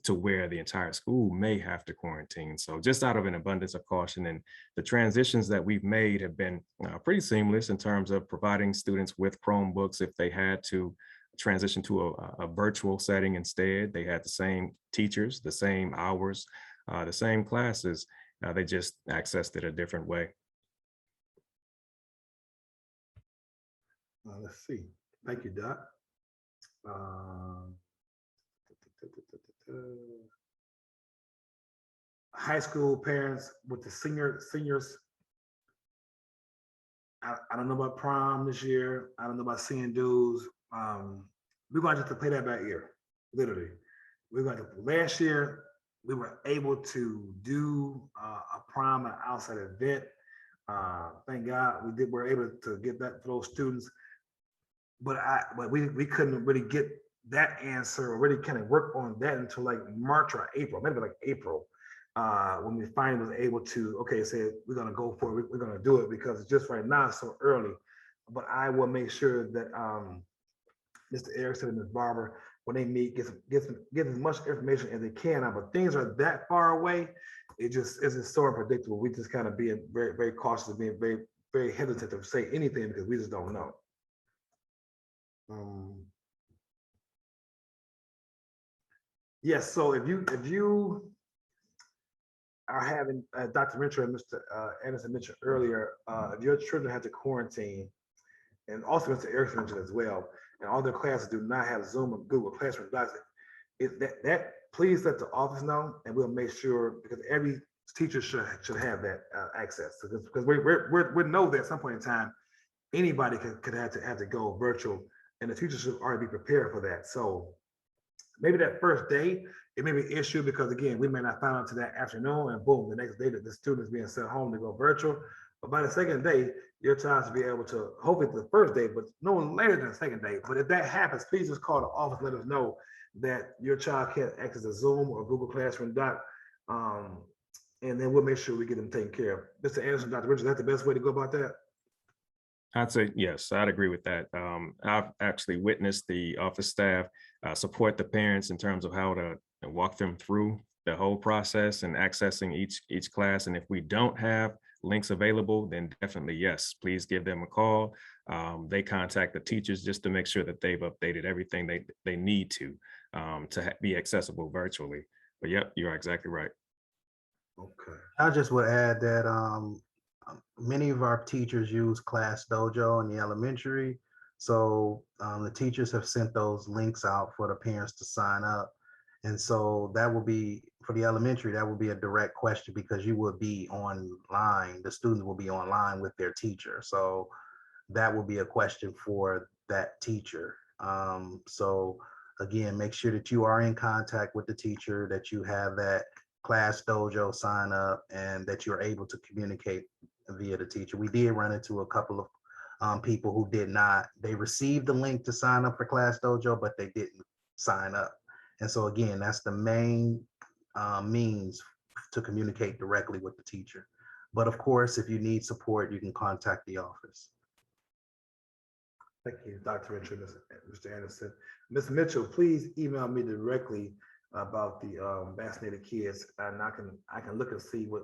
to where the entire school may have to quarantine. So just out of an abundance of caution, and the transitions that we've made have been pretty seamless in terms of providing students with Chromebooks. If they had to transition to a virtual setting instead, they had the same teachers, the same hours, the same classes. They just accessed it a different way. Let's see. Thank you, Doc. High school parents with the seniors. I don't know about prom this year. I don't know about seeing dues. We're going to have to play that by ear, literally. We're going to. Last year, we were able to do a prom and outside event. Thank God we did. We're able to get that for those students, but we couldn't really get that answer or really kind of work on that until like March or April, maybe like April, when we finally was able to, okay, say we're gonna go for it, we're gonna do it, because it's just right now it's so early. But I will make sure that Mr. Ericson and Ms. Barber, when they meet, get as much information as they can. But things are that far away, it's just so unpredictable. We just kind of being very, very cautious and being very, very hesitant to say anything because we just don't know. Yes, so if you are having, Dr. Rencher and Mr. Anderson mentioned earlier, if your children have to quarantine, and also Mr. Ericson mentioned as well, and all their classes do not have Zoom or Google Classroom Docs, please let the office know, and we'll make sure, because every teacher should have that access, because we know that at some point in time anybody could have to go virtual, and the teachers should already be prepared for that. So maybe that first day it may be an issue, because again, we may not find out to that afternoon, and boom, the next day that the student is being sent home to go virtual. But by the second day, your child should be able to, hopefully the first day, but no later than the second day. But if that happens, please just call the office, let us know that your child can't access a Zoom or Google Classroom Doc, and then we'll make sure we get them taken care of. Mr. Anderson, Dr. Richard, is that the best way to go about that? I'd say yes, I'd agree with that. I've actually witnessed the office staff support the parents in terms of how to walk them through the whole process and accessing each class. And if we don't have links available, then definitely yes, please give them a call. They contact the teachers just to make sure that they've updated everything they need to be accessible virtually. But yep, you're exactly right. Okay. I just would add that many of our teachers use Class Dojo in the elementary. So the teachers have sent those links out for the parents to sign up. And so that will be, for the elementary, that will be a direct question, because you will be online, the students will be online with their teacher. So that will be a question for that teacher. So again, make sure that you are in contact with the teacher, that you have that Class Dojo sign up, and that you're able to communicate via the teacher. We did run into a couple of people who did not, they received the link to sign up for Class Dojo, but they didn't sign up. And so again, that's the main means to communicate directly with the teacher. But of course, if you need support, you can contact the office. Thank you, Dr. Rencher, Mr. Anderson. Ms. Mitchell, please email me directly about the vaccinated kids, and I can look and see what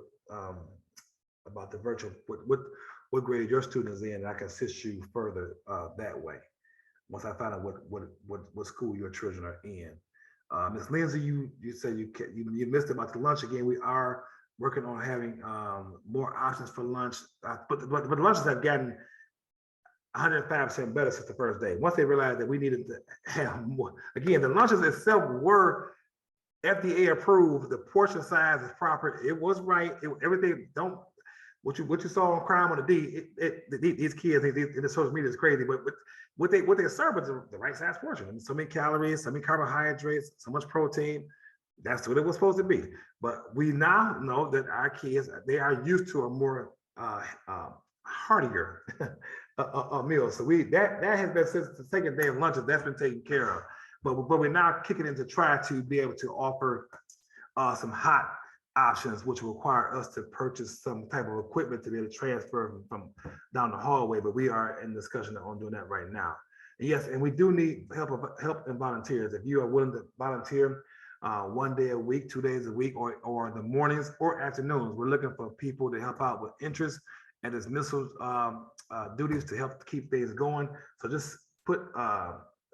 about the virtual, what grade your student is in, and I can assist you further that way once I find out what school your children are in. Ms. Lindsay, you said you missed about the lunch again. We are working on having more options for lunch, but the lunches have gotten 105% better since the first day. Once they realized that we needed to have more, again, the lunches itself were FDA approved. The portion size is proper. It was right. Everything. Don't what you saw on Crime on the D. These kids, the social media is crazy, but what they serve is the right size portion. So many calories, so many carbohydrates, so much protein. That's what it was supposed to be. But we now know that our kids, they are used to a more heartier meal. So that has been, since the second day of lunches, that's been taken care of. but we're now kicking in to try to be able to offer some hot options, which require us to purchase some type of equipment to be able to transfer from down the hallway. But we are in discussion on doing that right now. And yes, and we do need help and volunteers. If you are willing to volunteer 1 day a week, 2 days a week, or the mornings or afternoons, we're looking for people to help out with interest and dismissal duties to help keep things going. So just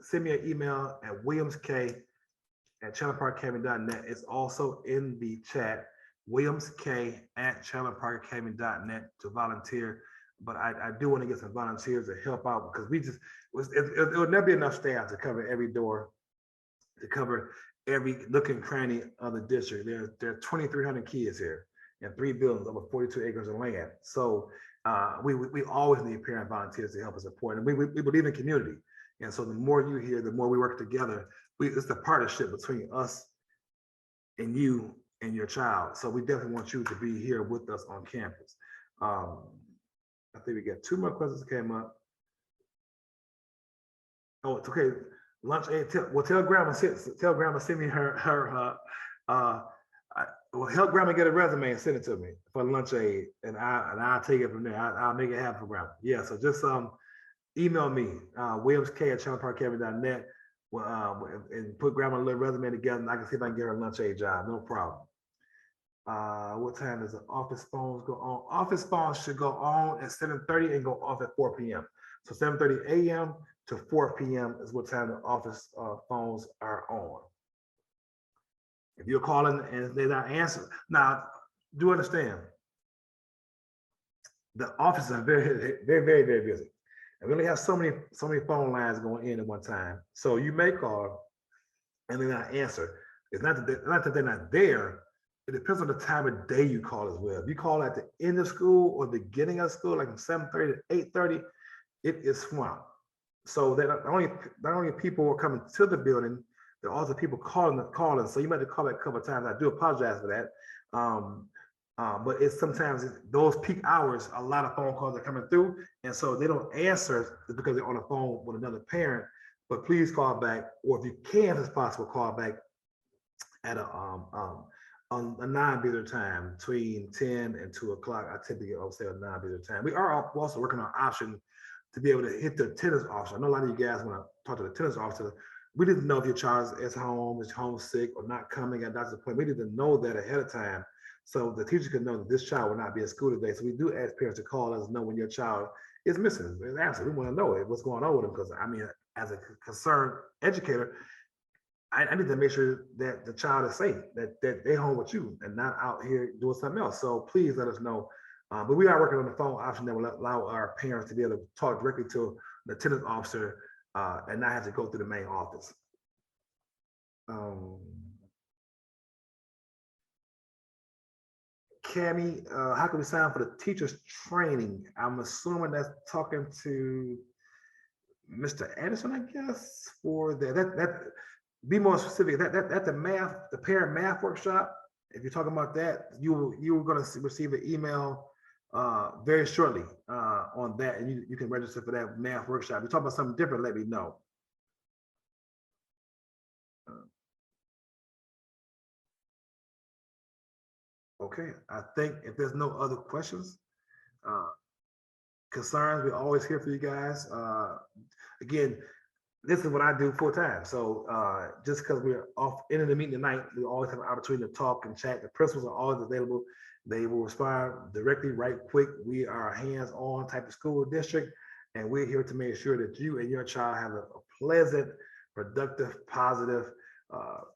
send me an email at williamsk@chandlerparkacademy.net. It's also in the chat, williamsk@chandlerparkacademy.net to volunteer. But I do want to get some volunteers to help out because it will never be enough staff to cover every door, to cover every nook and cranny of the district. There are 2,300 kids here in 3 buildings, over 42 acres of land. So we always need parent volunteers to help us support. And we believe in community. And so the more you hear, the more we work together. It's the partnership between us and you and your child. So we definitely want you to be here with us on campus. I think we got 2 more questions that came up. Oh, it's okay. Lunch aid. Tell grandma send me her help grandma get a resume and send it to me for lunch aid, and I'll take it from there. I'll make it happen for grandma. Yeah. So just email me williamsk@chandlerparkacademy.net and put grandma's little resume together, and I can see if I can get her a lunch aid job. No problem. What time does the office phones go on? Office phones should go on at 7:30 and go off at 4 p.m. So 7:30 a.m. to 4 p.m. is what time the office phones are on. If you're calling and they're not answering, now do understand the offices are very, very, very, very busy. And we only have so many phone lines going in at one time. So you may call and they're not answer. It's not that they're not there. It depends on the time of day you call as well. If you call at the end of school or the beginning of school, like from 7:30 to 8:30, it is swamped. So that not only people are coming to the building, there are also people calling. So you might have to call that a couple of times. I do apologize for that. But it's sometimes those peak hours, a lot of phone calls are coming through, and so they don't answer because they're on the phone with another parent. But please call back, or if you can, if it's possible, call back at on a non-busy time between 10 and 2 o'clock. I typically say a non-busy time. We are also working on an option to be able to hit the attendance officer. I know a lot of you guys want to talk to the attendance officer. We didn't know if your child is homesick, or not coming at doctor's appointment. We didn't know that ahead of time. So the teacher can know that this child will not be at school today. So we do ask parents to call us, know when your child is missing. It's absent. We want to know what's going on with them, because I mean, as a concerned educator, I need to make sure that the child is safe, that they're home with you and not out here doing something else. So please let us know. But we are working on the phone option that will allow our parents to be able to talk directly to the attendance officer and not have to go through the main office. Cami, how can we sign up for the teachers training? I'm assuming that's talking to Mr. Anderson, I guess, for that be more specific. That's the parent math workshop. If you're talking about that, you're going to receive an email very shortly on that, and you can register for that math workshop. If you're talking about something different, let me know. Okay, I think if there's no other questions, concerns, we're always here for you guys. Again, this is what I do full time. So just because we're off in the meeting tonight, we always have an opportunity to talk and chat. The principals are always available. They will respond directly, right quick. We are a hands-on type of school district, and we're here to make sure that you and your child have a pleasant, productive, positive,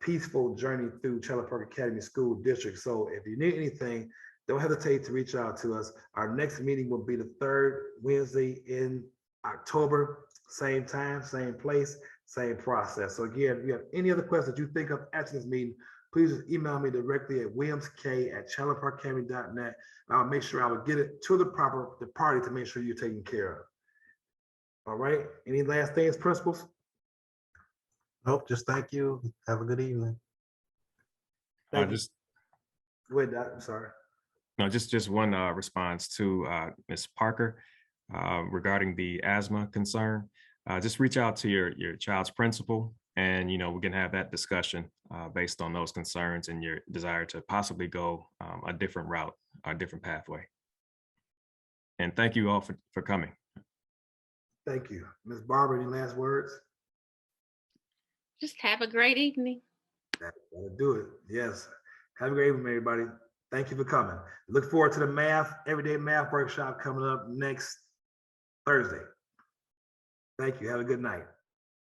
peaceful journey through Chandler Park Academy School District. So if you need anything, don't hesitate to reach out to us. Our next meeting will be the 3rd Wednesday in October. Same time, same place, same process. So again, if you have any other questions that you think of after this meeting, please just email me directly at williamsk@chandlerparkacademy.net. I'll make sure I will get it to the party to make sure you're taken care of. All right. Any last things, principals? Nope, just thank you. Have a good evening. Thank you. Wait, I'm sorry. No, just one response to Ms. Parker regarding the asthma concern. Just reach out to your child's principal And, we can have that discussion based on those concerns and your desire to possibly go a different route, a different pathway. And thank you all for coming. Thank you. Ms. Barber, any last words? Just have a great evening. That'll do it. Yes. Have a great evening, everybody. Thank you for coming. Look forward to the everyday math workshop coming up next Thursday. Thank you. Have a good night.